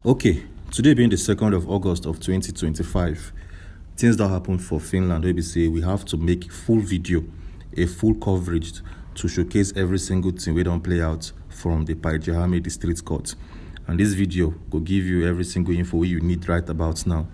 Okay, today being the 2nd of August of 2025, things that happened for Finland, we say we have to make full video, a full coverage to showcase every single thing we don't play out from the Paijahame District Court. And this video will give you every single info you need right about now.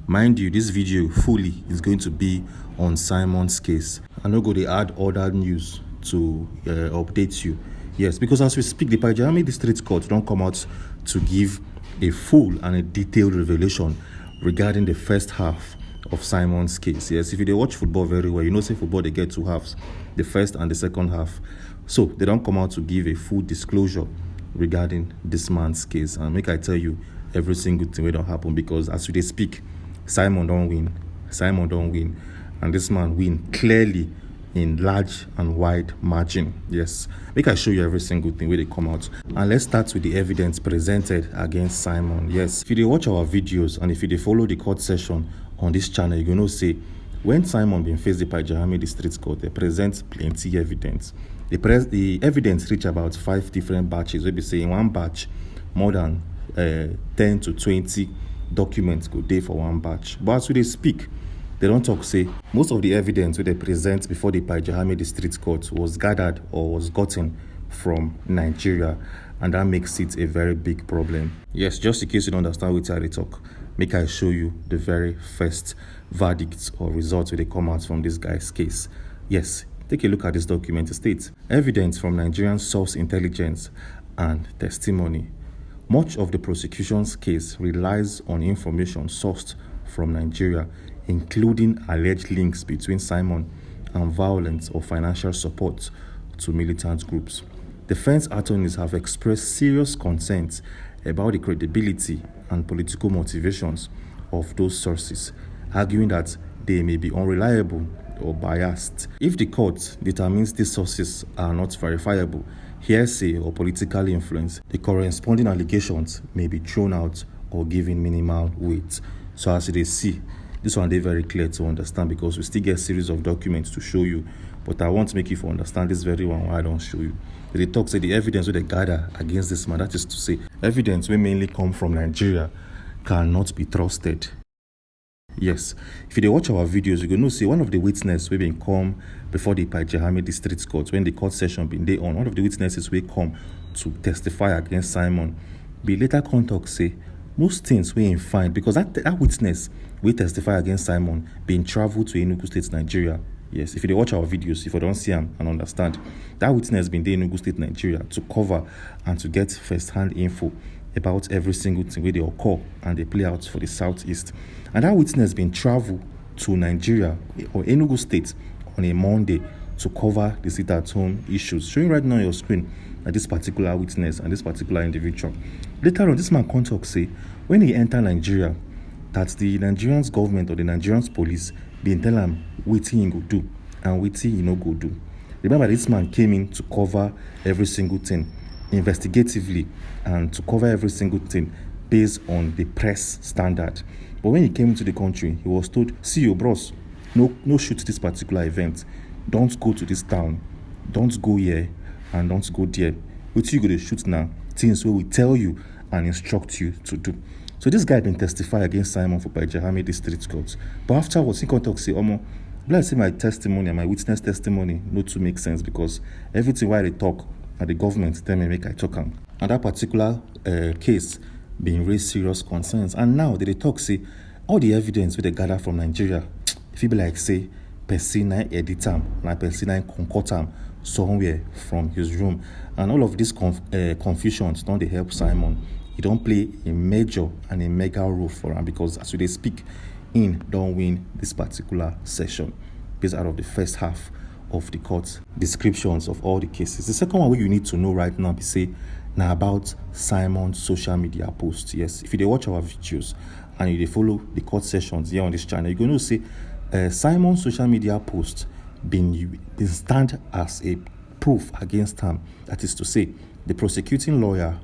Mind you, this video fully is going to be on Símon's case. I'm not going to add other news to update you. Yes, because as we speak, the Paijahame District Court don't come out to give a full and a detailed revelation regarding the first half of Símon's case. Yes, if you watch football very well, you know say football they get two halves, the first and the second half. So they don't come out to give a full disclosure regarding this man's case. And make I tell you every single thing will don't happen, because as we speak, Símon don't win, and this man win clearly in large and wide margin. Yes, make I show you every single thing where they come out. And let's start with the evidence presented against Símon. Yes, if you watch our videos and if you follow the court session on this channel, you know say when Símon been faced the Paijahame District Court, they present plenty evidence. The evidence reach about 5 different batches. We be saying one batch more than 10 to 20 documents go day for one batch. But as we speak, they don't talk say most of the evidence they present before the Paijahame District Court was gathered or was gotten from Nigeria, and that makes it a very big problem. Yes, just in case you don't understand what I talk, make I show you the very first verdict or result where they come out from this guy's case. Yes, take a look at this document. It states evidence from Nigerian source intelligence and testimony. Much of the prosecution's case relies on information sourced from Nigeria, including alleged links between Símon and violence or financial support to militant groups. Defense attorneys have expressed serious concerns about the credibility and political motivations of those sources, arguing that they may be unreliable or biased. If the court determines these sources are not verifiable, hearsay or politically influenced, the corresponding allegations may be thrown out or given minimal weight. So as they see, this one they very clear to understand, because we still get series of documents to show you, but I want to make you for understand this very one why I don't show you. They talk say the evidence they gather against this man, that is to say evidence will mainly come from Nigeria, cannot be trusted. Yes, if you watch our videos, you know see one of the witnesses we been come before the Paijahame District Court when the court session been day on. One of the witnesses will come to testify against Símon. Be later contact say most things we ain't find, because that witness we testify against Símon being traveled to Enugu State, Nigeria. Yes, if you watch our videos, if you don't see him and understand, that witness been there in Enugu State, Nigeria to cover and to get first-hand info about every single thing where they occur and they play out for the southeast. And that witness been traveled to Nigeria or Enugu State on a Monday to cover the sit-at-home issues. Showing right now on your screen that this particular witness and this particular individual. Later on, this man contact say when he enter Nigeria, that the Nigerian government or the Nigerian police been tell him what he go do and what he no go do. Remember, this man came in to cover every single thing investigatively and to cover every single thing based on the press standard. But when he came into the country, he was told, see your bros, no shoot this particular event. Don't go to this town. Don't go here and don't go there. What you go to shoot now? Things where we tell you and instruct you to do. So this guy been testify against Símon for Paijahame District Court. But afterwards, he contact say, let's say my testimony and my witness testimony not to make sense, because everything while they talk and the government tell me make I talk am. And that particular case being raised serious concerns. And now they talk say all the evidence they gather from Nigeria, if you be like say person edit am, like person concoct am somewhere from his room, and all of these confusions don't they help Símon. He don't play a major and a mega role for him, because as they speak in don't win this particular session based out of the first half of the court's descriptions of all the cases. The second one you need to know right now be say now about Símon's social media posts. Yes, if you watch our videos and you follow the court sessions here on this channel, you're going to see Símon's social media post been stand as a proof against him. That is to say, the prosecuting lawyer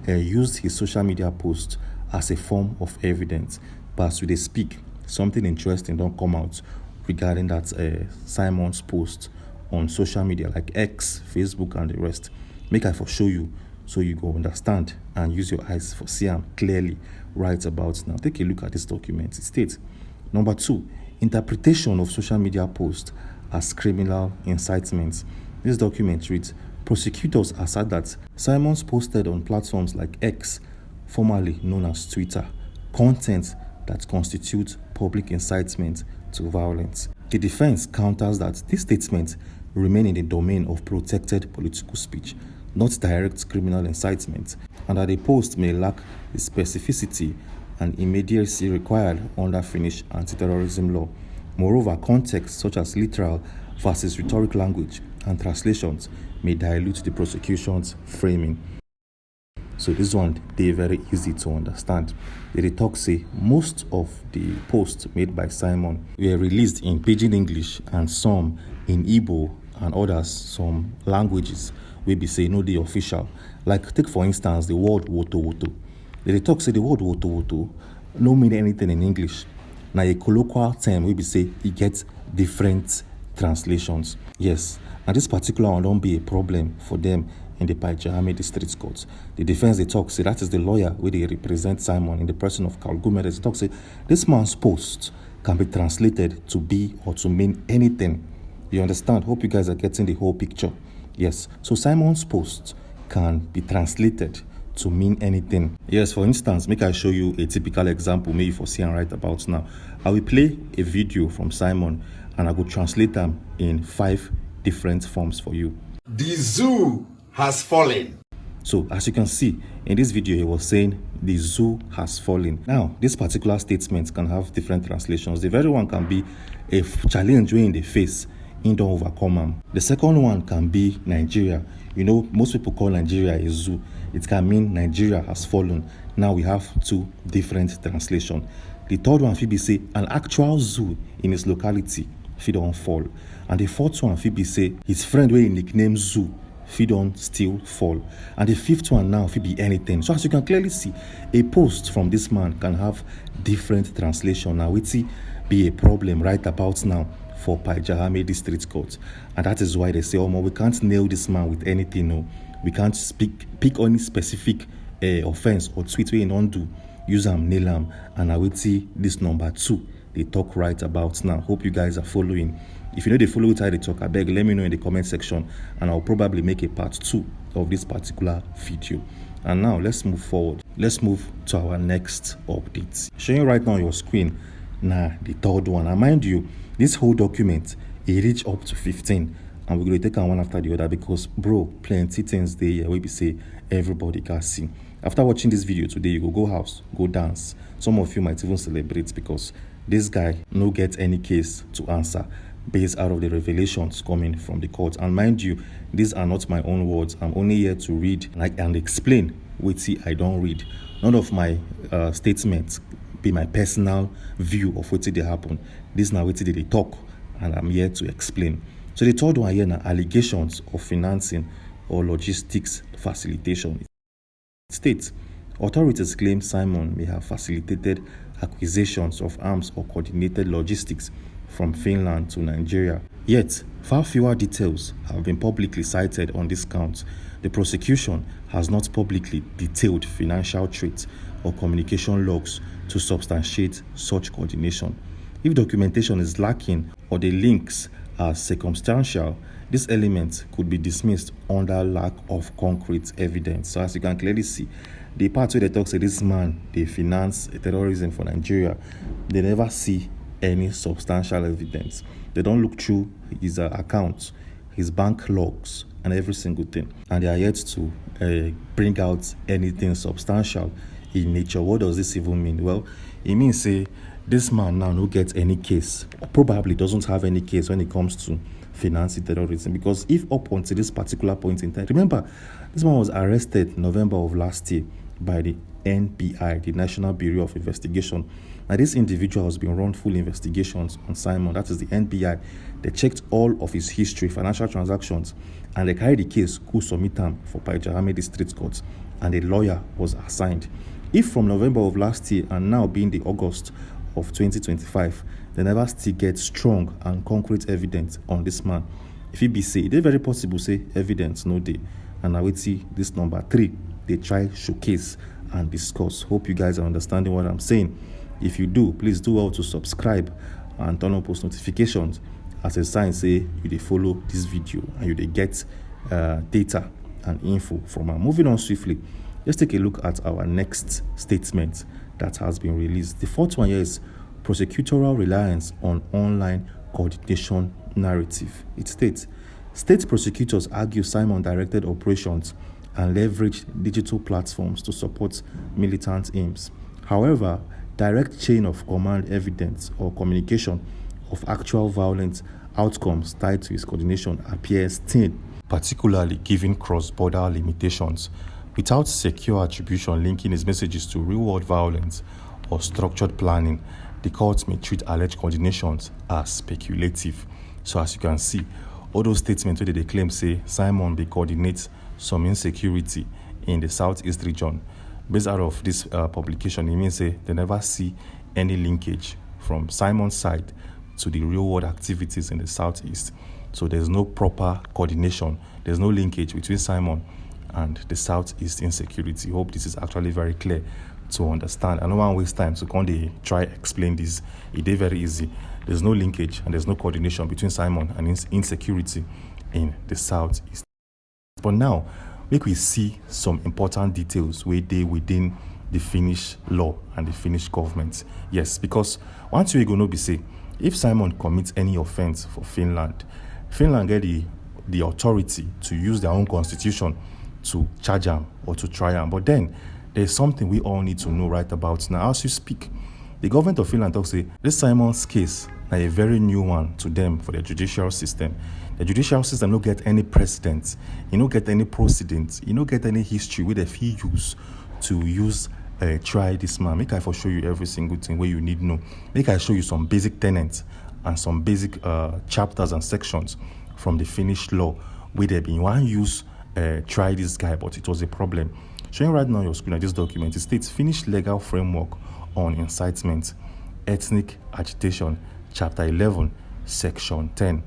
used his social media post as a form of evidence. But as they speak, something interesting don't come out regarding that Símon's post on social media like X, Facebook, and the rest. Make I for show you so you go understand and use your eyes for see am clearly right about now. Take a look at this document. It states, number 2, interpretation of social media posts as criminal incitement. This document reads, prosecutors assert that Símon posted on platforms like X, formerly known as Twitter, content that constitutes public incitement to violence. The defense counters that these statements remain in the domain of protected political speech, not direct criminal incitement, and that the post may lack the specificity and immediacy required under Finnish anti-terrorism law. Moreover, context such as literal versus rhetoric language and translations may dilute the prosecution's framing. So this one, they very easy to understand. The talk say most of the posts made by Símon were released in Pidgin English and some in Igbo and others some languages wey be say no dey official. Like take for instance the word woto woto. The talk say the word woto woto no mean anything in English. Na a colloquial term wey be say e get different translations. Yes, and this particular one don't be a problem for them in the Abia District Court. The defense they talk say that is the lawyer where they represent Símon in the person of Kalgume. They talk say this man's post can be translated to be or to mean anything. You understand? Hope you guys are getting the whole picture. Yes. So Símon's post can be translated to mean anything. Yes, for instance, make I show you a typical example maybe for seeing right about now. I will play a video from Símon and I will translate them in 5 different forms for you. The zoo has fallen. So as you can see in this video, he was saying the zoo has fallen. Now, this particular statement can have different translations. The very one can be a challenge way in the face, in don't overcome them. The second one can be Nigeria. You know, most people call Nigeria a zoo. It can mean Nigeria has fallen. Now we have 2 different translations. The third one, Phoebe say an actual zoo in his locality, if don't fall. And the fourth one, Phoebe say his friend where he nicknamed Zoo, if don't still fall. And the 5th one now, if it be anything. So as you can clearly see, a post from this man can have different translation. Now it be a problem right about now for Abia District Court. And that is why they say, oh, we can't nail this man with anything. No, we can't pick any specific offense or tweet we don't do. Use them, nail them. And I will see this number 2 they talk right about now. Hope you guys are following. If you know they follow how they talk, I beg, let me know in the comment section and I'll probably make a part 2 of this particular video. And now let's move forward. Let's move to our next update. Showing right now on your screen, now the third one. And mind you, this whole document, it reach up to 15 and we're going to take one after the other because, bro, plenty things there where we say everybody can see. After watching this video today, you go house, go dance. Some of you might even celebrate because this guy no get any case to answer based out of the revelations coming from the court. And mind you, these are not my own words. I'm only here to read and explain what I don't read. None of my statements be my personal view of what they happen. This now what they talk, and I'm here to explain. So the third one here now, allegations of financing or logistics facilitation. It states, authorities claim Símon may have facilitated acquisitions of arms or coordinated logistics from Finland to Nigeria. Yet, far fewer details have been publicly cited on this count. The prosecution has not publicly detailed financial traits or communication logs to substantiate such coordination. If documentation is lacking or the links are circumstantial, this element could be dismissed under lack of concrete evidence. So as you can clearly see, the part where they talk say this man, they finance terrorism for Nigeria, they never see any substantial evidence. They don't look through his accounts, his bank logs, and every single thing. And they are yet to bring out anything substantial in nature. What does this even mean? Well, it means say this man now no get any case, or probably doesn't have any case when it comes to financing terrorism. Because if up until this particular point in time, remember, this man was arrested November of last year by the NBI, the National Bureau of Investigation. Now, this individual has been run full investigations on Símon. That is the NBI. They checked all of his history, financial transactions, and they carried the case, go submit them for Abia District Court, and a lawyer was assigned. If from November of last year and now being the August of 2025, they never still get strong and concrete evidence on this man. If it be say, they very possible say evidence no day. And I will see this number 3, they try showcase and discuss. Hope you guys are understanding what I'm saying. If you do, please do well to subscribe and turn on post notifications as a sign say you dey follow this video and you dey get data and info from am. Moving on swiftly, let's take a look at our next statement that has been released. The fourth one here is prosecutorial reliance on online coordination narrative. It states, state prosecutors argue Símon directed operations and leveraged digital platforms to support militant aims. However, direct chain of command evidence or communication of actual violent outcomes tied to his coordination appears thin, particularly given cross-border limitations. Without secure attribution linking his messages to real-world violence or structured planning, the court may treat alleged coordinations as speculative. So as you can see, all those statements where they claim say Símon dey coordinate some insecurity in the southeast region, based out of this publication, it means say they never see any linkage from Símon's side to the real-world activities in the southeast. So there's no proper coordination. There's no linkage between Símon and the southeast insecurity. Hope this is actually very clear to understand. I don't want to waste time, so can they try explain this? It is very easy. There's no linkage and there's no coordination between Símon and insecurity in the southeast. But now, make we see some important details where they within the Finnish law and the Finnish government. Yes, because once you go be say, if Símon commits any offense for Finland get the authority to use their own constitution to charge him or to try him. But then there's something we all need to know right about now. As you speak, the government of Finland talks say this Símon's case is a very new one to them for the judicial system. The judicial system don't get any precedent, you don't get any precedent, you don't get any history where they use to try this man. Make I for show you every single thing where you need know. Make I show you some basic tenets and some basic chapters and sections from the Finnish law where they been one use try this guy, but it was a problem. Showing right now on your screen this document, it states Finnish legal framework on incitement, ethnic agitation, chapter 11, section 10.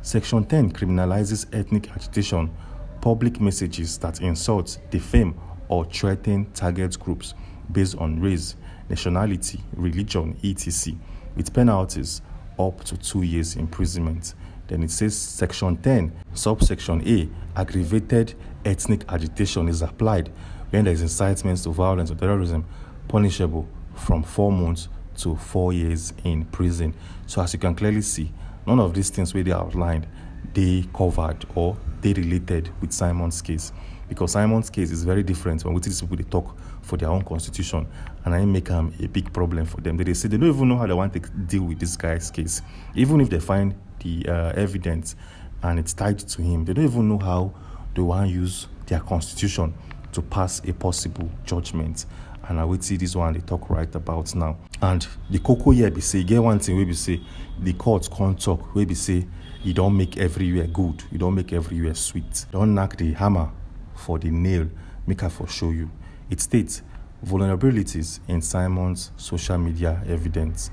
Section 10 criminalizes ethnic agitation, public messages that insult, defame, or threaten target groups based on race, nationality, religion, etc., with penalties up to 2 years imprisonment. Then it says Section 10, subsection A, aggravated ethnic agitation is applied when there is incitement to violence or terrorism, punishable from 4 months to 4 years in prison. So as you can clearly see, none of these things where they outlined, they covered or they related with Símon's case. Because Símon's case is very different from what these people they talk for their own constitution, and I make a big problem for them. They say they don't even know how they want to deal with this guy's case. Even if they find the evidence and it's tied to him, they don't even know how they want to use their constitution to pass a possible judgment. And I will see this one they talk right about now. And the cocoa here be say, get one thing where we say the court can't talk, where we say you don't make everywhere good, you don't make everywhere sweet. Don't knock the hammer for the nail, make I for show you. It states vulnerabilities in Símon's social media evidence.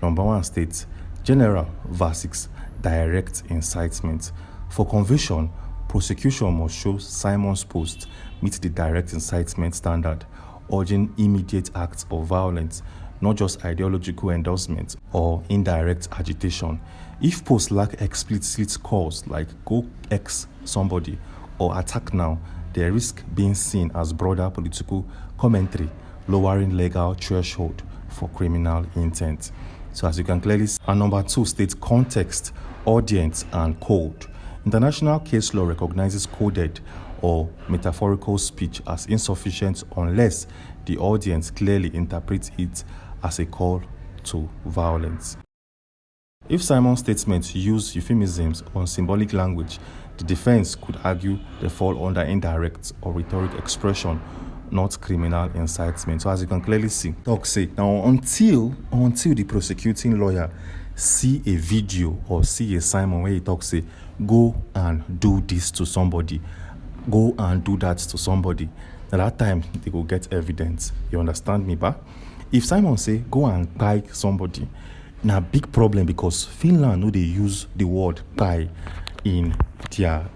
Number 1 states general versus direct incitement. For conviction, prosecution must show Símon's post meet the direct incitement standard, urging immediate acts of violence, not just ideological endorsement or indirect agitation. If posts lack explicit calls like go X somebody or attack now, they risk being seen as broader political commentary, lowering legal threshold for criminal intent. So as you can clearly see, and number 2 states context, audience, and code. International case law recognizes coded or metaphorical speech as insufficient unless the audience clearly interprets it as a call to violence. If Símon's statements use euphemisms or symbolic language, the defense could argue they fall under indirect or rhetoric expression, not criminal incitement. So as you can clearly see, talk say now until the prosecuting lawyer see a video or see a Símon where he talks say go and do this to somebody, go and do that to somebody, at that time they go get evidence. You understand me, ba? If Símon say go and buy somebody, na big problem because Finland know they use the word buy. in their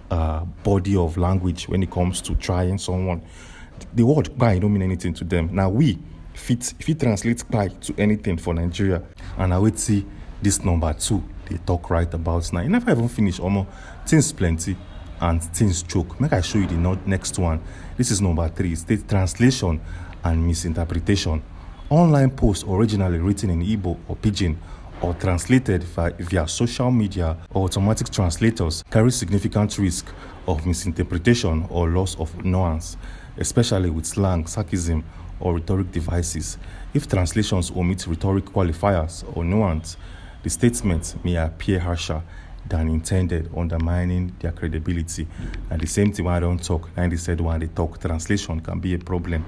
body of language when it comes to trying someone. The word "kpai" don't mean anything to them. Now if you translate "kpai" to anything for Nigeria, and I would see this number 2 they talk right about now. You never even finish. Things plenty and things choke. Make I show you the next one. This is number 3. State translation and misinterpretation. Online posts originally written in Igbo or Pidgin or translated via social media or automatic translators carry significant risk of misinterpretation or loss of nuance, especially with slang, sarcasm, or rhetoric devices. If translations omit rhetoric qualifiers or nuance, the statement may appear harsher than intended, undermining their credibility. And the same thing when I don't talk, and they said when they talk, translation can be a problem.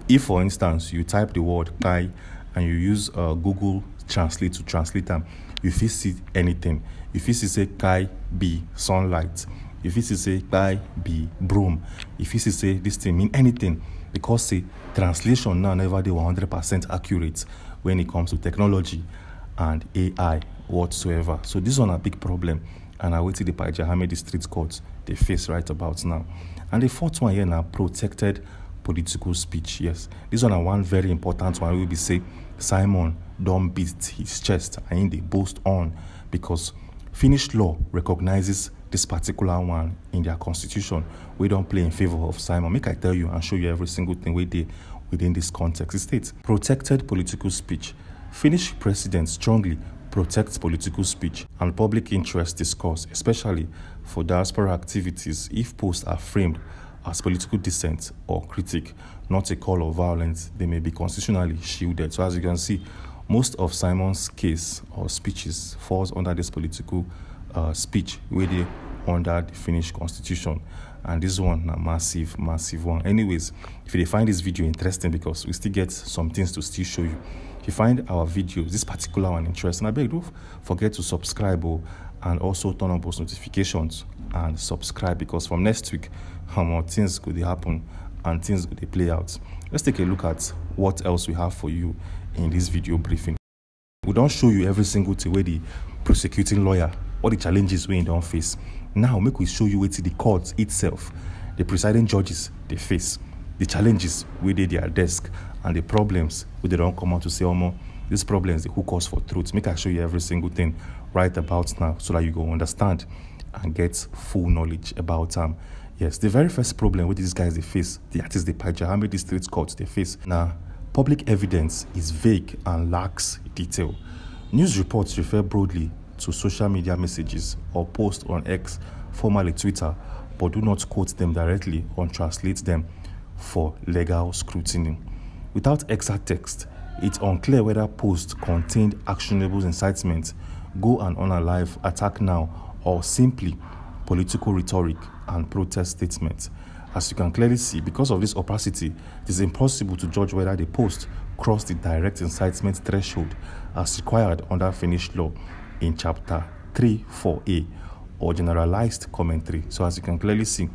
If, for instance, you type the word "kai" and you use Google Translate to translate them, if you see anything, if you say "kai" be sunlight, if you say "kai" be broom, if you say this thing mean anything, because say translation now never dey 100% accurate when it comes to technology and AI whatsoever. So this one a big problem, and I wait till the Pajahame District Court they face right about now. And the fourth one here now, protected political speech. Yes, this one very important one. We will be say Símon don't beat his chest and they boast on, because Finnish law recognizes this particular one in their constitution. We don't play in favor of Símon. Make I tell you and show you every single thing we did within this context. It states protected political speech. Finnish president strongly protects political speech and public interest discourse, especially for diaspora activities, if posts are framed as political dissent or critique, not a call of violence. They may be constitutionally shielded. So as you can see, most of Símon's case or speeches falls under this political speech where they under the Finnish constitution. And this one a massive one. Anyways, if you find this video interesting, because we still get some things to still show you. If you find our videos, this particular one interesting, I beg, don't forget to subscribe and also turn on post notifications and subscribe, because from next week, more things could happen and things could play out. Let's take a look at what else we have for you in this video briefing. We don't show you every single thing where the prosecuting lawyer, all the challenges we don't face. Now, make we show you where the court itself, the presiding judges they face, the challenges where they their desk, and the problems where they don't come out to say, these problems they hook us for truth. Make I show you every single thing right about now, so that you go understand and get full knowledge about Yes, the very first problem with these guys they face, that is the Pajahame District Court they face. Now, public evidence is vague and lacks detail. News reports refer broadly to social media messages or posts on X, formerly Twitter, but do not quote them directly or translate them for legal scrutiny. Without exact text, it's unclear whether posts contained actionable incitement, go and unalive, attack now, or simply political rhetoric and protest statements. As you can clearly see, because of this opacity, it is impossible to judge whether the post crossed the direct incitement threshold as required under Finnish law in Chapter 3.4a or generalized commentary. So as you can clearly see,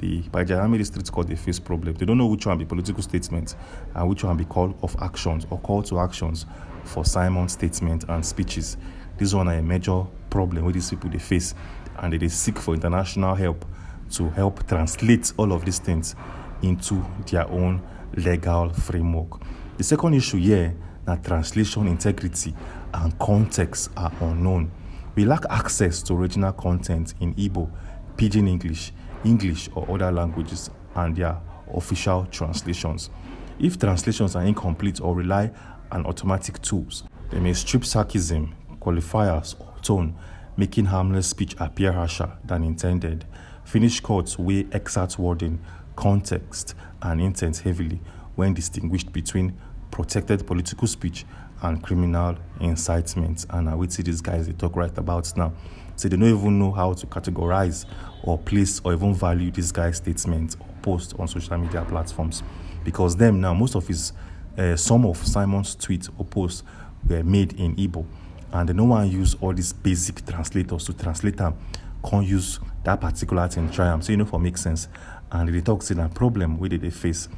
the Pajahame District Court they face problem. They don't know which one be political statements and which one be call of actions or call to actions for Símon's statement and speeches. This one are a major problem with these people they face, and they seek for international help to help translate all of these things into their own legal framework. The second issue here, that translation integrity and context are unknown. We lack access to original content in Igbo, Pidgin English or other languages and their official translations. If translations are incomplete or rely on automatic tools, they may strip sarcasm, qualifiers or tone, making harmless speech appear harsher than intended. Finnish courts weigh exact wording, context, and intent heavily when distinguished between protected political speech and criminal incitement. And I would see these guys they talk right about now. So they don't even know how to categorize or place or even value this guy's statements or posts on social media platforms. Because them now, most of some of Símon's tweets or posts were made in Igbo. And they don't want to use all these basic translators to translate them. Can't use that particular thing, try them. So, for make sense. And they talk say that problem where they face.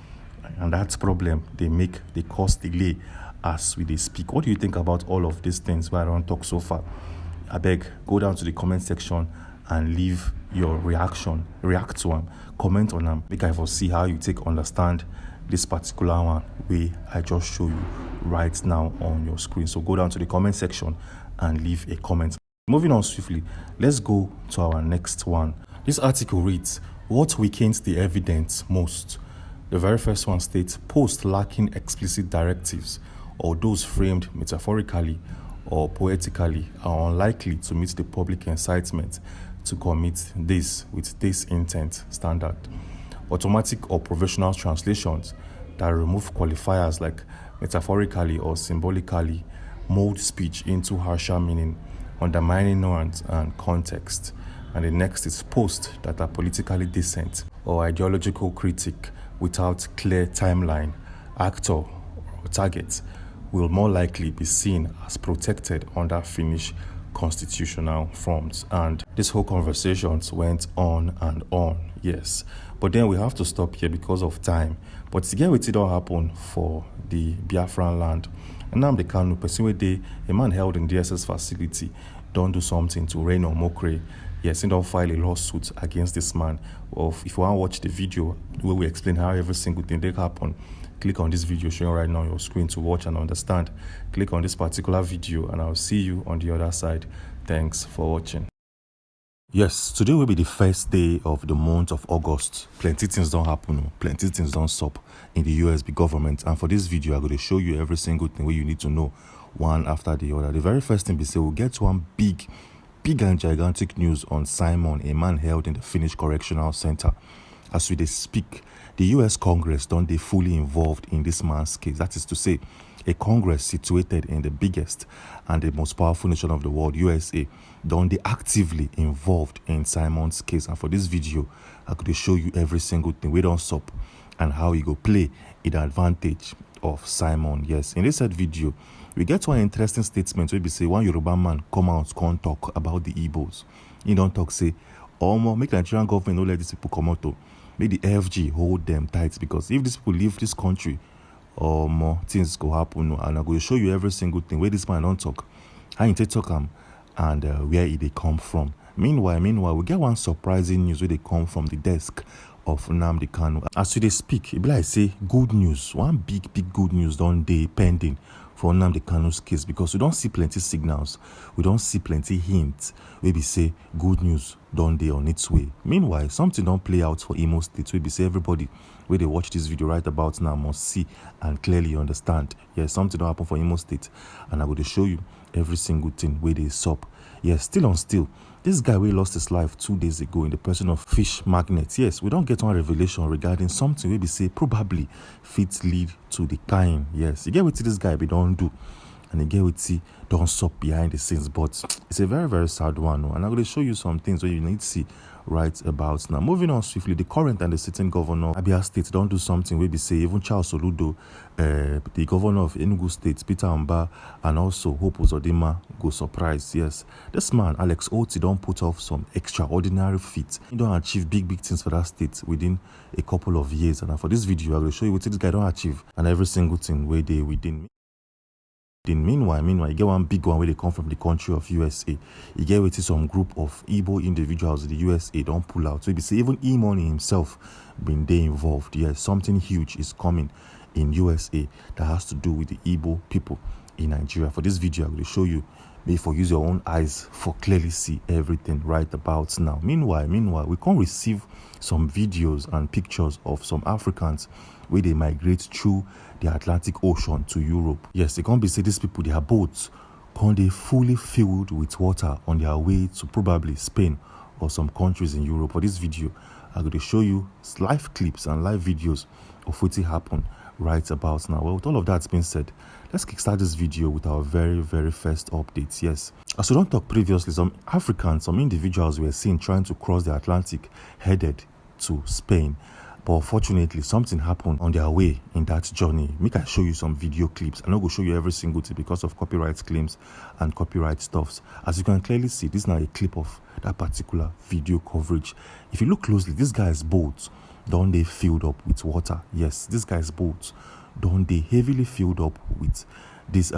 And that problem, they cause delay as they speak. What do you think about all of these things where I don't talk so far? I beg, go down to the comment section and leave your reaction, react to them, comment on them. Make I foresee how you take understand this particular one way I just show you right now on your screen. So go down to the comment section and leave a comment. Moving on swiftly, let's go to our next one. This article reads, what weakens the evidence most? The very first one states, posts lacking explicit directives or those framed metaphorically or poetically are unlikely to meet the public incitement to commit this with this intent standard. Automatic or provisional translations that remove qualifiers like metaphorically or symbolically mold speech into harsher meaning, undermining nuance and context. And the next is posts that are politically decent or ideological critic without clear timeline, actor, or target will more likely be seen as protected under Finnish constitutional forms. And this whole conversation went on and on, yes. But then we have to stop here because of time. But again, what did all happen for the Biafran land? Nnamdi Kanu, person wey a man held in DSS facility, don't do something to rain or mockery. Yes, he don't file a lawsuit against this man. Or if you want to watch the video where we explain how every single thing that happened, click on this video showing right now on your screen to watch and understand. Click on this particular video and I'll see you on the other side. Thanks for watching. Yes, today will be the first day of the month of August. Plenty things don't happen, plenty things don't stop in the USB government. And for this video, I'm going to show you every single thing where you need to know one after the other. The very first thing we say, we'll get one big and gigantic news on Símon, a man held in the Finnish Correctional Center. As we speak, the US Congress don't they fully involved in this man's case. That is to say, a Congress situated in the biggest and the most powerful nation of the world, USA, don't they actively involved in Símon's case. And for this video, I could show you every single thing. We don't stop and how you go play in the advantage of Símon. Yes, in this said video, we get one interesting statement where we say one Yoruba man come out can't talk about the Igbos. He don't talk say, oh more make Nigerian government don't let these people come out. Make the FG hold them tight, because if these people leave this country, more things go happen. And I'm going to show you every single thing where this man don't talk, how he take talk and where they come from. Meanwhile, we get one surprising news where they come from the desk of Nnamdi Kanu. As they speak, it be like say good news. One big good news don't day pending for Nnamdi Kanu's case, because we don't see plenty signals, we don't see plenty hints where we say good news don't day on its way. Meanwhile, something don't play out for Imo State where we say everybody where they watch this video right about now must see and clearly understand. Yes, something don't happen for Imo State, and I'm going to show you every single thing where they sup. Yes, still on still. This guy we lost his life 2 days ago in the person of fish magnets. Yes, we don't get one revelation regarding something where we say probably fit lead to the kind. Yes, you get what this guy we don't do, and you get what don't stop behind the scenes. But it's a very sad one, and I'm going to show you some things where you need to see right about now. Moving on swiftly, the current and the sitting governor Abia State don't do something where we say even Charles Soludo, the governor of Enugu State, Peter Amba, and also Hope Uzodinma go surprise. Yes, this man Alex Oti don't put off some extraordinary feats. He don't achieve big things for that state within a couple of years. And for this video, I will show you what this guy don't achieve and every single thing where they within. Meanwhile, you get one big one where they come from the country of USA. You get with some group of Igbo individuals in the USA don't pull out. So you see even E-Money himself been there involved. Yes, something huge is coming in USA that has to do with the Igbo people in Nigeria. For this video, I'm going to show you, before use your own eyes for clearly see everything right about now. Meanwhile, we can receive some videos and pictures of some Africans where they migrate through the Atlantic Ocean to Europe. Yes, they can't be say these people, their boats can they fully filled with water on their way to probably Spain or some countries in Europe. For this video, I'm going to show you live clips and live videos of what happened right about now. Well, with all of that being said, let's kickstart this video with our very first updates. Yes, as we don't talk previously, some Africans, some individuals were seen trying to cross the Atlantic headed to Spain, but unfortunately something happened on their way in that journey. Make I show you some video clips. I'm not going to show you every single thing because of copyright claims and copyright stuffs. As you can clearly see, this is now a clip of that particular video coverage. If you look closely, this guy's boat don't they filled up with water. Yes, this guy's boat don't they heavily filled up with this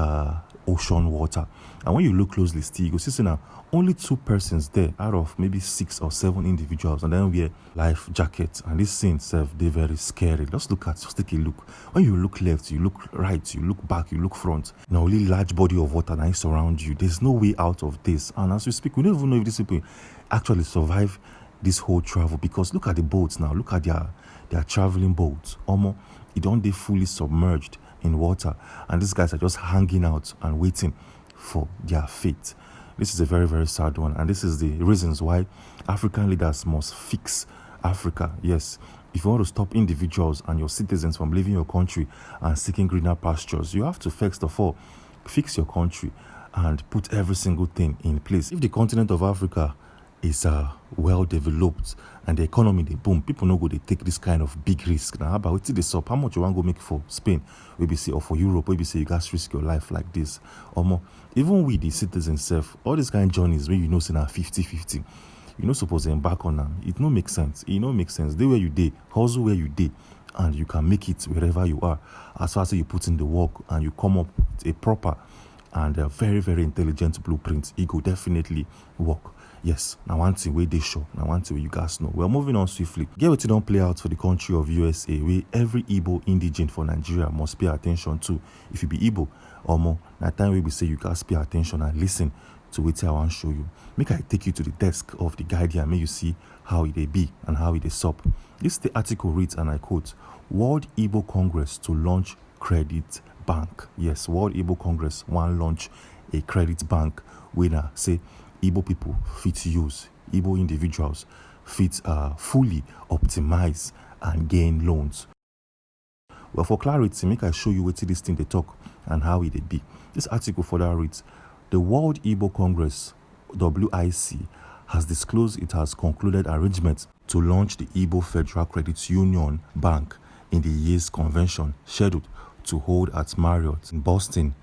ocean water. And when you look closely, still, you go see now only 2 persons there out of maybe 6 or 7 individuals, and then wear life jackets. And this scene itself, they very scary. Just take a look. When you look left, you look right, you look back, you look front. Now, only large body of water that surround you. There's no way out of this. And as we speak, we don't even know if these people actually survive this whole travel, because look at the boats now. Look at their traveling boats. Almost, they fully submerged in water, and these guys are just hanging out and waiting for their fate. This is a very, very sad one, and this is the reasons why African leaders must fix Africa. Yes, if you want to stop individuals and your citizens from leaving your country and seeking greener pastures, you have to first of all fix your country and put every single thing in place. If the continent of Africa is well developed and the economy they boom, people no go they take this kind of big risk. Now, how about what's this up? How much you want to go make for Spain? Maybe say, or for Europe? Maybe say you guys risk your life like this or more. Even with the citizens self, all these kind of journeys when say now 50-50, you not supposed to embark on them. It no make sense. It no make sense. They where you day, hustle where you day, and you can make it wherever you are. As far as you put in the work and you come up with a proper and a very, very intelligent blueprint, it will definitely work. Yes, now one thing where they show, now one thing where you guys know. We're moving on swiftly. Get what you don't play out for the country of USA, where every Igbo indigent for Nigeria must pay attention to. If you be Igbo or more, now time where we say you guys pay attention and listen to what I want to show you. Make I take you to the desk of the Guardian, make you see how it be and how it is sup. This the article reads, and I quote, World Igbo Congress to launch credit bank. Yes, World Igbo Congress want launch a credit bank where say Igbo people fit use, Igbo individuals fit fully optimize and gain loans. Well, for clarity, make I show you what this thing they talk and how it be. This article further reads, the World Igbo Congress, WIC, has disclosed it has concluded arrangements to launch the Igbo Federal Credit Union Bank in the year's convention scheduled to hold at Marriott in Boston,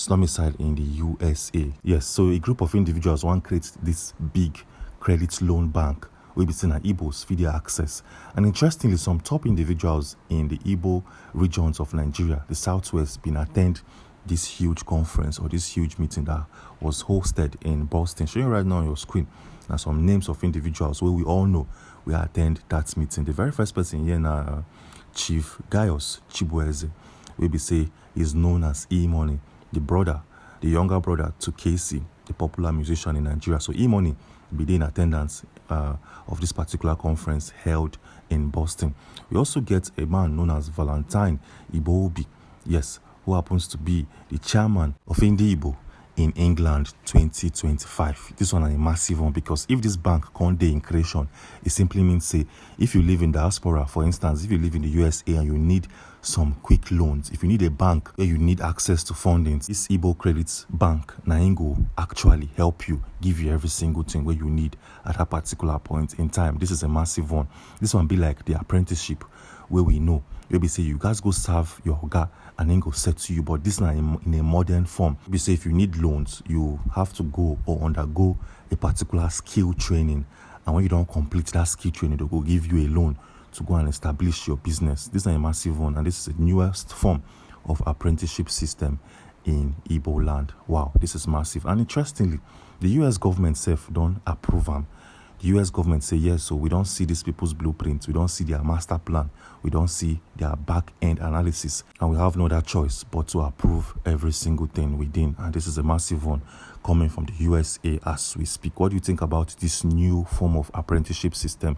domiciled in the USA. Yes, so a group of individuals want to create this big credit loan bank will be seen at Igbos for their access. And interestingly, some top individuals in the Igbo regions of Nigeria, the Southwest, been attend this huge conference or this huge meeting that was hosted in Boston. Showing right now on your screen are some names of individuals where we all know we attend that meeting. The very first person here now, Chief Gaius Chibueze, will be say is known as E-Money, the younger brother to Casey, the popular musician in Nigeria. So E-Money will be in attendance of this particular conference held in Boston. We also get a man known as Valentine Ibobi, yes, who happens to be the chairman of Indi Igbo in England 2025. This one is a massive one, because if this bank can't day in creation, it simply means say if you live in diaspora, for instance, if you live in the USA and you need some quick loans, if you need a bank where you need access to funding, this Igbo Credit Bank Naingo actually help you, give you every single thing where you need at a particular point in time. This is a massive one. This one be like the apprenticeship where we know maybe say you guys go serve your oga and then go settle you, but this now in a modern form. We say if you need loans, you have to go or undergo a particular skill training, and when you don't complete that skill training, they will give you a loan to go and establish your business. This is a massive one, and this is the newest form of apprenticeship system in Igbo land. Wow, this is massive. And interestingly, the US government self don't approve them. The US government say yes, so we don't see these people's blueprints, we don't see their master plan, we don't see their back-end analysis, and we have no other choice but to approve every single thing within. And this is a massive one coming from the USA as we speak. What do you think about this new form of apprenticeship system?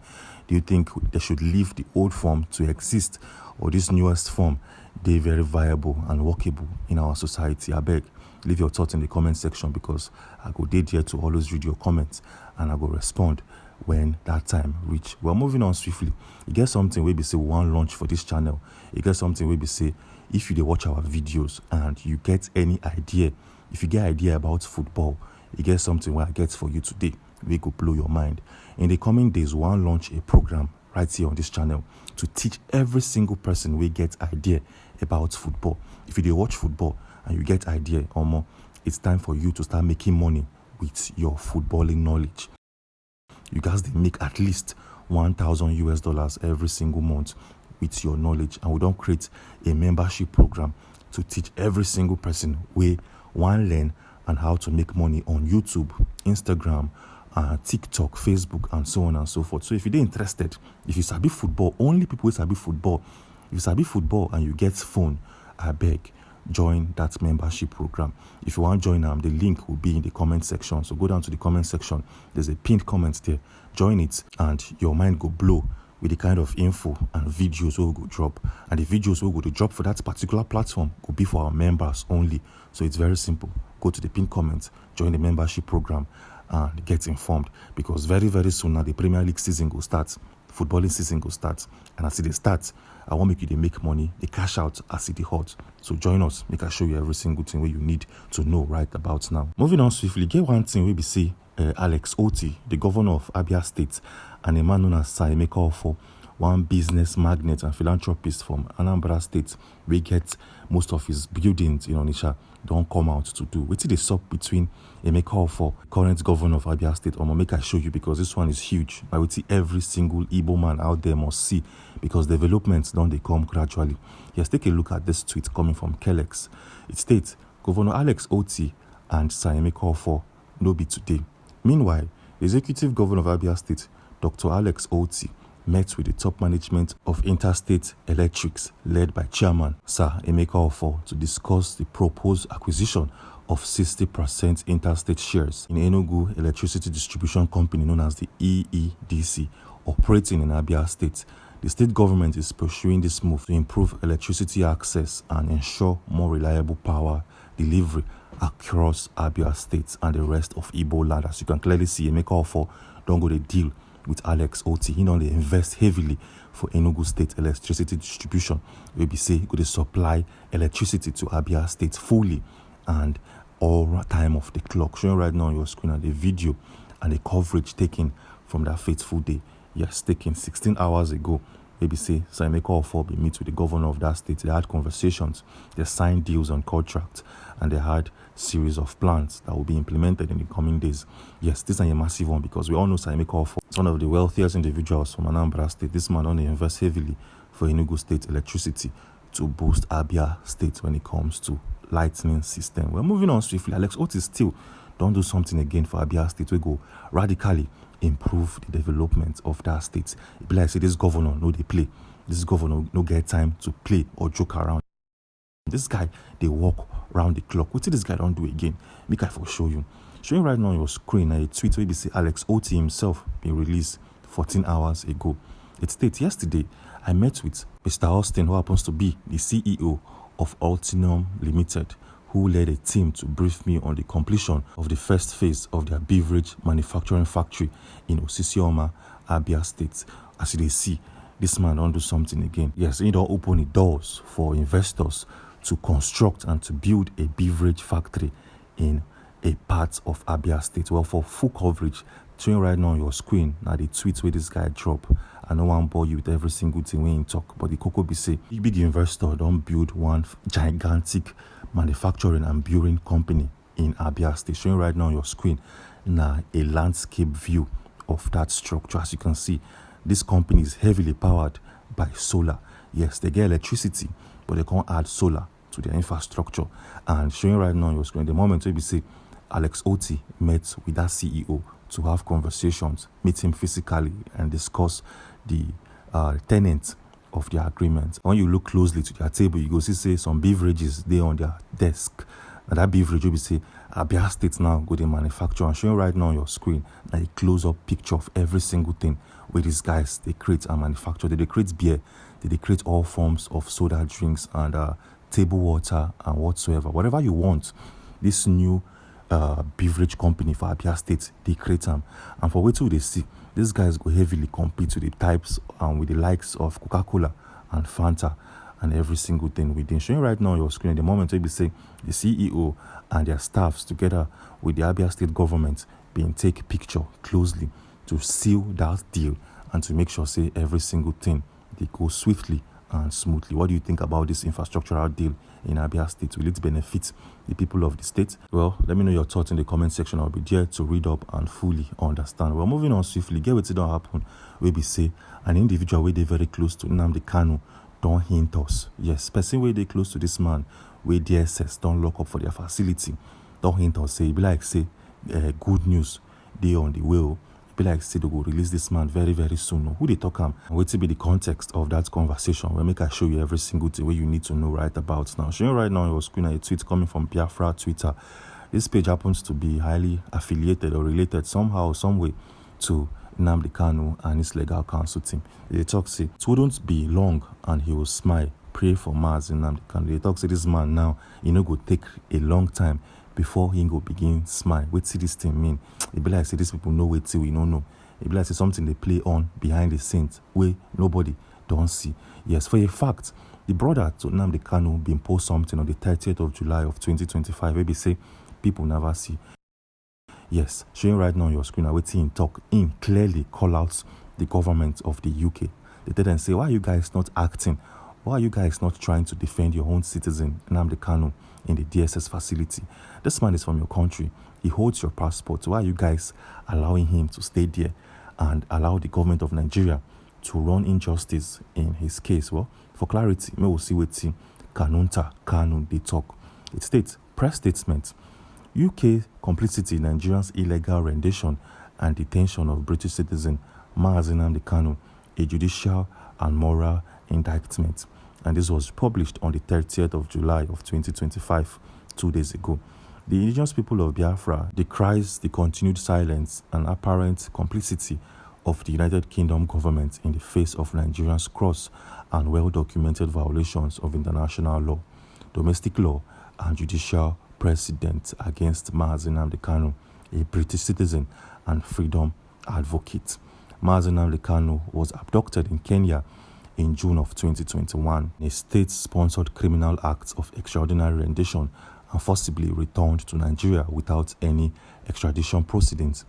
Do you think they should leave the old form to exist, or this newest form, they very viable and workable in our society? I beg, leave your thoughts in the comment section, because I go dead here to always read your comments and I go respond when that time reach. We're moving on swiftly. You get something where we say we want launch for this channel. You get something where we say if you dey watch our videos and you get any idea, if you get idea about football, you get something where I get for you today, we go blow your mind. In the coming days, we want launch a program right here on this channel to teach every single person we get idea about football. If you dey watch football and you get idea or more, it's time for you to start making money with your footballing knowledge. You guys they make at least $1,000 every single month with your knowledge, and we don't create a membership program to teach every single person wey wan learn and how to make money on YouTube, Instagram, TikTok, Facebook, and so on and so forth. So if you're interested, if you sabi football, only people who sabi football, if you sabi football and you get phone, I beg, join that membership program. If you want to join them, the link will be in the comment section. So go down to the comment section. There's a pinned comment there. Join it and your mind go blow with the kind of info and videos we go drop. And the videos we go to drop for that particular platform could be for our members only. So it's very simple. Go to the pinned comment, join the membership program, and get informed, because very, very soon now the Premier League season will start. Footballing season will start. And as it starts, I want make you make money, they cash out as it hot. So join us, make I show you every single thing where you need to know right about now. Moving on swiftly, get one thing we be see Alex Oti, the governor of Abia State, and a man known as Símon, for one business magnate and philanthropist from Anambra State, we get most of his buildings in Onitsha don't come out to do. What's the sub between Emeka for current governor of Abia State? Or make I show you, because this one is huge. I would see every single Igbo man out there must see, because developments don't they come gradually. Yes, take a look at this tweet coming from Kelex. It states, Governor Alex Oti and Símon for no be today. Meanwhile, the executive governor of Abia State, Dr. Alex Oti, met with the top management of Interstate Electrics, led by Chairman Sir Emeka Offor, to discuss the proposed acquisition of 60% interstate shares in Enugu Electricity Distribution Company, known as the EEDC, operating in Abia State. The state government is pursuing this move to improve electricity access and ensure more reliable power delivery across Abia State and the rest of Igbo land. As you can clearly see, Emeka Offor don't go to deal with Alex Oti. He only invest heavily for Enugu State electricity distribution. We be say go to supply electricity to Abia State fully and all time of the clock. Showing right now on your screen and the video and the coverage taken from that fateful day. Yes, taken 16 hours ago. Maybe say Símon Offor be meet with the governor of that state. They had conversations, they signed deals on contracts, and they had series of plans that will be implemented in the coming days. Yes, this is a massive one, because we all know Símon Offor is one of the wealthiest individuals from Anambra State. This man only invests heavily for Enugu State electricity to boost Abia State when it comes to lightning system. We're moving on swiftly. Alex Oti still don't do something again for Abia State. We go radically improve the development of that state. It be like say this governor no they play. This governor no get time to play or joke around. This guy they walk round the clock. What did this guy don't do again? Make I for show you. Showing right now on your screen a tweet where we see Alex Oti himself being released 14 hours ago. It states, yesterday I met with Mr. Austin, who happens to be the CEO of Ultinum Limited, who led a team to brief me on the completion of the first phase of their beverage manufacturing factory in Osisioma, Abia State. As you see, this man don't do something again. Yes, he don't open the doors for investors to construct and to build a beverage factory in a part of Abia State. Well, for full coverage, showing right now on your screen, now the tweets where this guy drop. I don't want to bore you with every single thing when you talk, but the Coco be say, he be the investor, don't build one gigantic manufacturing and brewing company in Abia State. Showing right now on your screen, now a landscape view of that structure. As you can see, this company is heavily powered by solar. Yes, they get electricity, but they can't add solar to their infrastructure. And showing right now on your screen, the moment where we see Alex Oti met with that CEO to have conversations, meet him physically and discuss the tenets of their agreement. When you look closely to their table, you go see say some beverages there on their desk. And that beverage will be say Abia State now go to manufacture. And showing right now on your screen a close-up picture of every single thing where these guys they create and manufacture. They create beer, they create all forms of soda drinks and table water and whatsoever. Whatever you want, this new beverage company for Abia State, they create them. And for wait till they see, these guys go heavily compete with the types and with the likes of Coca-Cola and Fanta and every single thing within. Showing right now on your screen, the moment where we say the CEO and their staffs together with the Abia State government being take picture closely to seal that deal and to make sure say every single thing they go swiftly and smoothly. What do you think about this infrastructural deal in Abia State? Will it benefit the people of the state? Well, let me know your thoughts in the comment section. I'll be there to read up and fully understand. Well, moving on swiftly, get what it don't happen. We be say an individual where they very close to Nnamdi Kanu don't hint us. Yes, person where they close to this man where DSS don't lock up for their facility. Don't hint or say, be like say, good news, they on the way. Be like say they go release this man very, very soon. Who they talk am? What to be the context of that conversation? We'll make I show you every single thing where you need to know right about now. Showing right now on your screen a tweet coming from Biafra Twitter. This page happens to be highly affiliated or related somehow, some way to Nnamdi Kanu and his legal counsel team. They talk say it wouldn't be long and he will smile. Pray for Maz Nnamdi Kanu. They talk say this man now, go take a long time before he go begin smile. What see this thing mean? It be like say these people know wait till we don't know. It be like say something they play on behind the scenes where nobody don't see. Yes, for a fact, the brother to Nnamdi Kanu been post something on the 30th of July of 2025. Maybe say people never see. Yes, showing right now on your screen, I wait in talk in clearly call out the government of the UK. They tell them say, why are you guys not acting? Why are you guys not trying to defend your own citizen, Nnamdi Kanu, in the DSS facility? This man is from your country. He holds your passport. Why are you guys allowing him to stay there and allow the government of Nigeria to run injustice in his case? Well, for clarity, we will see what Kanunta Kanu they talk. It states, press statement. UK complicity in Nigerian's illegal rendition and detention of British citizen Mazi Nnamdi Kanu, a judicial and moral indictment. And this was published on the 30th of July of 2025, 2 days ago. The indigenous people of Biafra decries the continued silence and apparent complicity of the United Kingdom government in the face of Nigeria's gross and well-documented violations of international law, domestic law, and judicial precedent against Mazi Nnamdi Kanu, a British citizen and freedom advocate. Mazi Nnamdi Kanu was abducted in Kenya in June of 2021, a state-sponsored criminal act of extraordinary rendition, and forcibly returned to Nigeria without any extradition proceedings,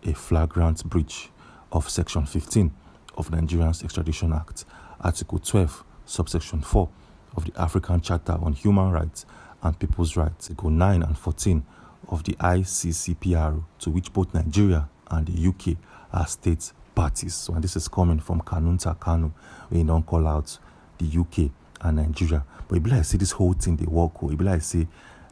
a flagrant breach of Section 15 of Nigeria's Extradition Act, Article 12, Subsection 4 of the African Charter on Human Rights and People's Rights, Article 9 and 14 of the ICCPR, to which both Nigeria and the UK are state parties. So, and this is coming from Kanunta Kanu, where he don't call out the UK and Nigeria. But it be like say this whole thing they work. It be like say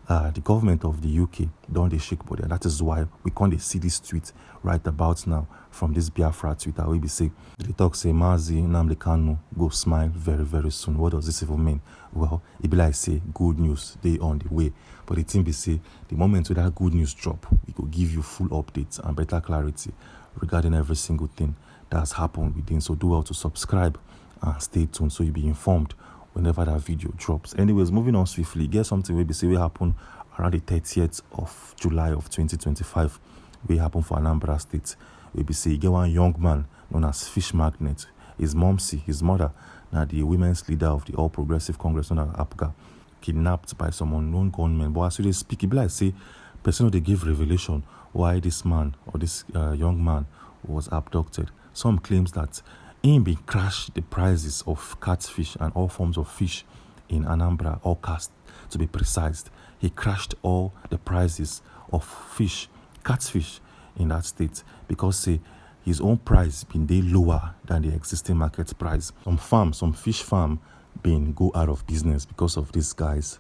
the government of the UK don't they shake body, and that is why we can't see this tweet right about now from this Biafra Twitter. We be say they talk say Mazi Nnamdi Kanu go smile very, very soon. What does this even mean? Well, it be like say good news they on the way. But the thing be say the moment where that good news drop, we could give you full updates and better clarity regarding every single thing that's happened within. So do well to subscribe and stay tuned so you'll be informed whenever that video drops. Anyways, moving on swiftly, get something we say will happen around the 30th of July of 2025. We happen for Anambra State. We be say get one young man known as Fish Magnet. His momsy, his mother, now the women's leader of the All Progressive Congress known as APGA, kidnapped by some unknown gunmen. But as they speak, it be like say person they give revelation why this man or this young man was abducted. Some claims that him been crashed the prices of catfish and all forms of fish in Anambra, all cast to be precise. He crashed all the prices of fish, catfish in that state because say his own price been day lower than the existing market price. Some fish farm been go out of business because of this guy's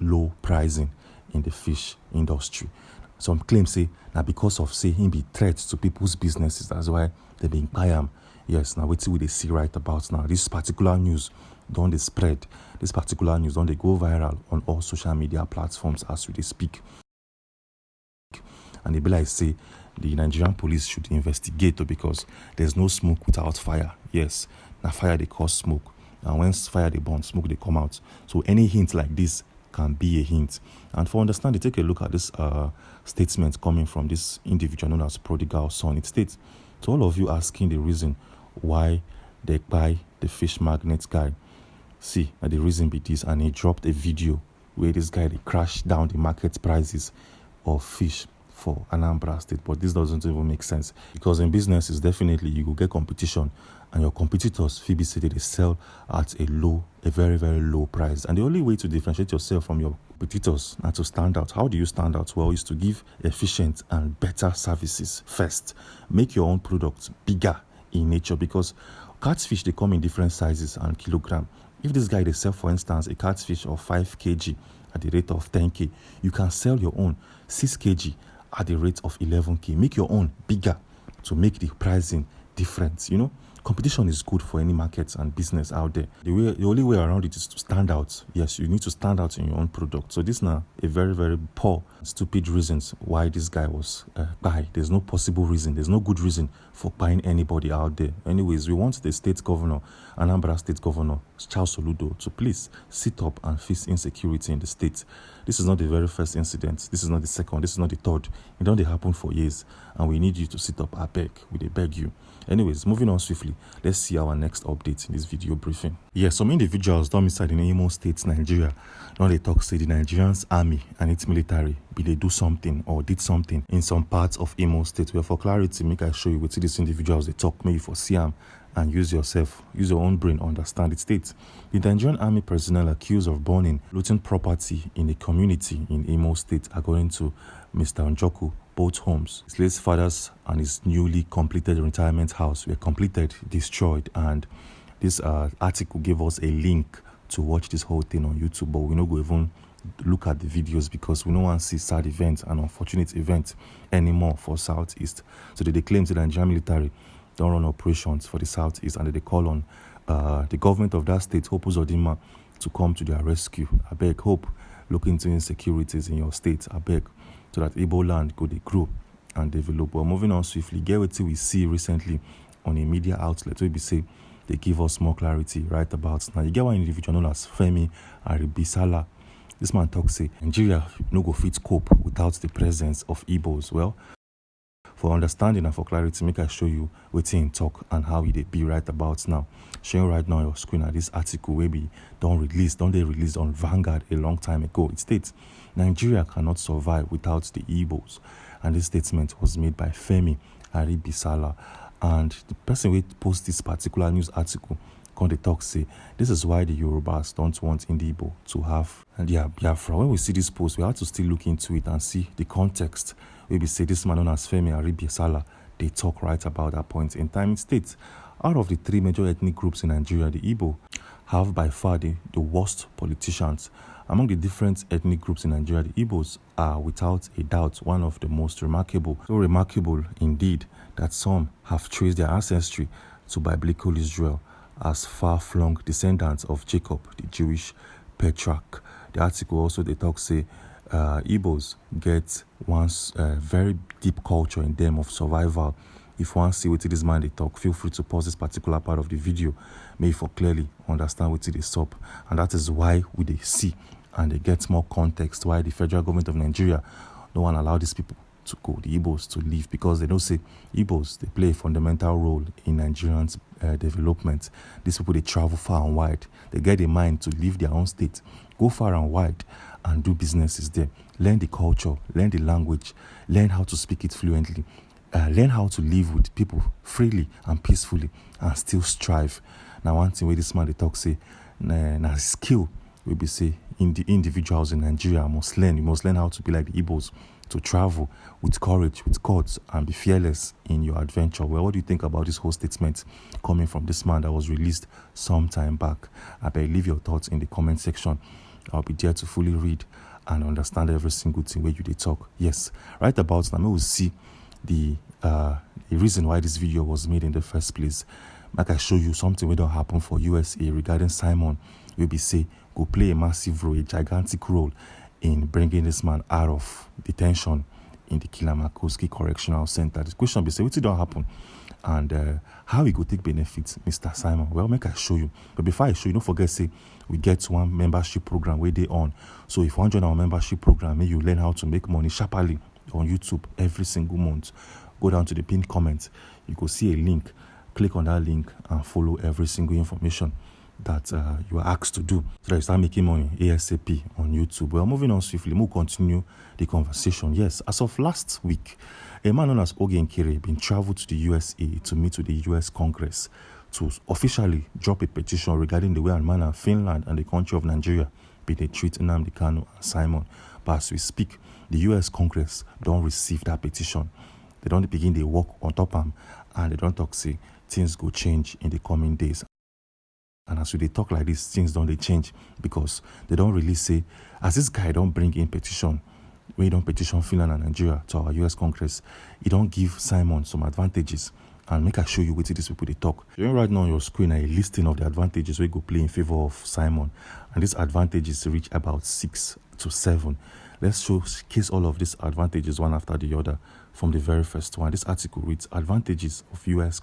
low pricing in the fish industry. Some claim say now because of say him be threats to people's businesses, that's why they been buy him. Yes, now wait till they see right about now. This particular news don't they spread. This particular news don't they go viral on all social media platforms as we speak. And they be like say the Nigerian police should investigate because there's no smoke without fire. Yes, now fire they cause smoke. And when fire they burn, smoke they come out. So any hint like this can be a hint. And for understanding, take a look at this statement coming from this individual known as Prodigal Son. It states, to all of you asking the reason why they buy the fish magnet guy, see, the reason be this, and he dropped a video where this guy they crashed down the market prices of fish for Anambra State. But this doesn't even make sense because in business is definitely you will get competition, and your competitors Phoebe said they sell at a very, very low price. And the only way to differentiate yourself from your competitors and to stand out, how do you stand out? Well, is to give efficient and better services first. Make your own products bigger in nature because catfish they come in different sizes and kilogram. If this guy dey sell, for instance, a catfish of 5 kg at the rate of 10k, you can sell your own 6 kg at the rate of 11k. Make your own bigger to make the pricing different. You know, competition is good for any markets and business out there. The only way around it is to stand out. Yes, you need to stand out in your own product. So this now a very, very poor, stupid reasons why this guy was buy. There's no possible reason. There's no good reason for buying anybody out there. Anyways, we want the state governor, Anambra State Governor Charles Soludo, to please sit up and face insecurity in the state. This is not the very first incident. This is not the second. This is not the third. It don't happen for years, and we need you to sit up. I beg. We dey beg you. Anyways, moving on swiftly, let's see our next update in this video briefing. Yes, some individuals domiciled in Imo State, Nigeria, now they talk say the Nigerian army and its military be they do something or did something in some parts of Imo State. Well, for clarity, make I show you what these individuals they talk, maybe for Siam, and use your own brain, understand it. States the Nigerian army personnel accused of burning, looting property in a community in Imo State, according to Mr. Njoku. Both homes, his late father's and his newly completed retirement house, were completed, destroyed, and this article gave us a link to watch this whole thing on YouTube, but we no go even look at the videos because we no want to see sad events and unfortunate events anymore for Southeast. So they claim the Nigerian military don't run operations for the Southeast, and they call on the government of that state, Hope Uzodinma, to come to their rescue. I beg, Hope, look into insecurities in your state. I beg, so that Igbo land could grow and develop. But moving on swiftly, get what we see recently on a media outlet where we say they give us more clarity right about now. You get one individual known as Femi Aribisala. This man talks say Nigeria no go fit cope without the presence of Igbos. Well, for understanding and for clarity, make I show you what's in talk and how it be right about now. Showing right now on your screen at this article where we don't they released on Vanguard a long time ago. It states Nigeria cannot survive without the Igbos, and this statement was made by Femi Aribisala. And the person who post this particular news article come they talk say this is why the Yorubas don't want Igbo to have their Biafra. When we see this post, we have to still look into it and see the context. We say this man known as Femi Aribisala, they talk right about that point in time. It states out of the 3 major ethnic groups in Nigeria, the Igbo have by far the worst politicians. Among the different ethnic groups in Nigeria, the Igbos are without a doubt one of the most remarkable. So remarkable indeed that some have traced their ancestry to biblical Israel as far-flung descendants of Jacob, the Jewish patriarch. The article also they talk say Igbos get one very deep culture in them of survival. If one see what this man they talk, feel free to pause this particular part of the video, maybe for clearly understand what it is up. And that is why we they see and they get more context why the federal government of Nigeria don't want to allow these people to go, the Igbos to leave, because they don't say Igbos, they play a fundamental role in Nigerians' development. These people, they travel far and wide. They get a mind to leave their own state, go far and wide and do businesses there. Learn the culture, learn the language, learn how to speak it fluently, learn how to live with people freely and peacefully and still strive. Now, one thing where this man, they talk say, na skill, we be say, in the individuals in Nigeria must learn. You must learn how to be like the Igbos, to travel with courage, with guts, and be fearless in your adventure. Well, what do you think about this whole statement coming from this man that was released some time back? I beg, leave your thoughts in the comment section. I'll be there to fully read and understand every single thing where you they talk. Yes, right about now, we will see the reason why this video was made in the first place. Like I show you something that don't happen for USA regarding Símon. We'll be say go play a massive role, a gigantic role in bringing this man out of detention in the Kilamakoski Correctional Center. The question be say, what don't happen? And how we go take benefits, Mr. Símon? Well, make I show you. But before I show you, don't forget, say, we get one membership program where they on. So if you want to join our membership program, you learn how to make money sharply on YouTube every single month. Go down to the pinned comment. You go see a link. Click on that link and follow every single information that you are asked to do so that you start making money ASAP on YouTube. Well, moving on swiftly, we'll continue the conversation. Yes, as of last week, a man known as Oge Nkere been traveled to the USA to meet with the US Congress to officially drop a petition regarding the way and manner Finland and the country of Nigeria be they treat Nnamdi Kanu and Símon. But as we speak, the US Congress don't receive that petition. They don't begin they work on top of them, and they don't talk say things go change in the coming days. And as we talk like this, things don't they change, because they don't really say, as this guy don't bring in petition, when he don't petition Finland and Nigeria to our US Congress, he don't give Símon some advantages. And make I show you what these people they talk. You're right now on your screen a listing of the advantages we go play in favor of Símon. And these advantages reach about 6 to 7. Let's showcase all of these advantages one after the other from the very first one. This article reads advantages of US